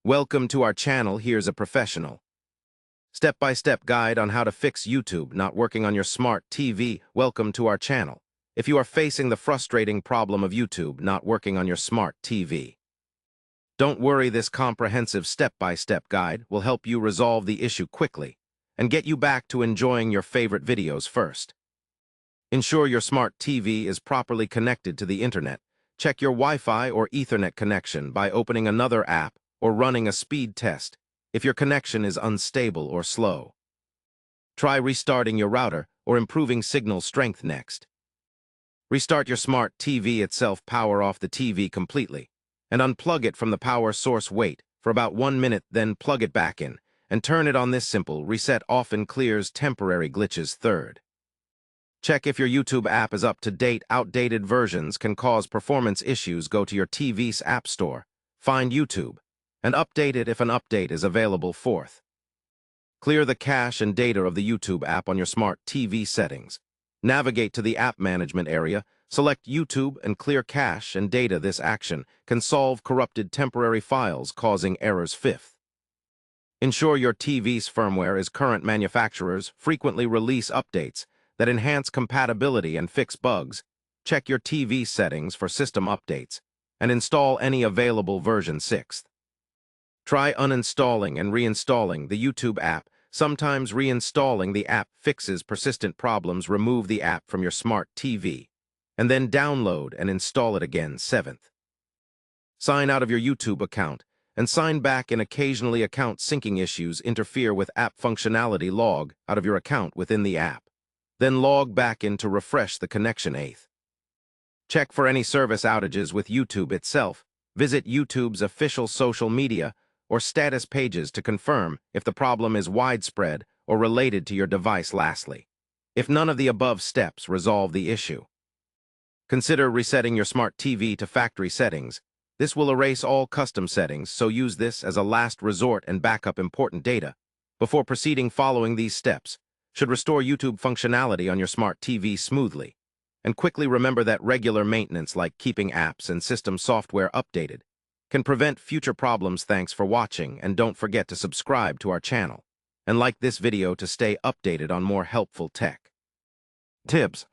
Welcome to our channel. Here's a professional step-by-step guide on how to fix YouTube not working on your smart TV. Welcome to our channel. If you are facing the frustrating problem of YouTube not working on your smart TV, don't worry, this comprehensive step-by-step guide will help you resolve the issue quickly and get you back to enjoying your favorite videos first. Ensure your smart TV is properly connected to the internet. Check your Wi-Fi or Ethernet connection by opening another app or running a speed test if your connection is unstable or slow. Try restarting your router or improving signal strength next. Restart your smart TV itself, power off the TV completely, and unplug it from the power source. Wait for about 1 minute, then plug it back in, and turn it on. This simple reset often clears temporary glitches. Third, check if your YouTube app is up to date. Outdated versions can cause performance issues. Go to your TV's app store, find YouTube, and update it if an update is available. Fourth, clear the cache and data of the YouTube app on your smart TV settings. Navigate to the app management area, select YouTube, and clear cache and data. This action can solve corrupted temporary files causing errors. Fifth, ensure your TV's firmware is current. Manufacturers frequently release updates that enhance compatibility and fix bugs. Check your TV settings for system updates and install any available version. Sixth, try uninstalling and reinstalling the YouTube app. Sometimes reinstalling the app fixes persistent problems. Remove the app from your smart TV and then download and install it again. Seventh, sign out of your YouTube account and sign back in. Occasionally, account syncing issues interfere with app functionality. Log out of your account within the app, then log back in to refresh the connection. Eighth, check for any service outages with YouTube itself. Visit YouTube's official social media or status pages to confirm if the problem is widespread or related to your device. Lastly, if none of the above steps resolve the issue, consider resetting your smart TV to factory settings. This will erase all custom settings, so use this as a last resort and backup important data before proceeding. Following these steps should restore YouTube functionality on your smart TV smoothly. And quickly remember that regular maintenance, like keeping apps and system software updated, can prevent future problems. Thanks for watching, and don't forget to subscribe to our channel and like this video to stay updated on more helpful tech tips.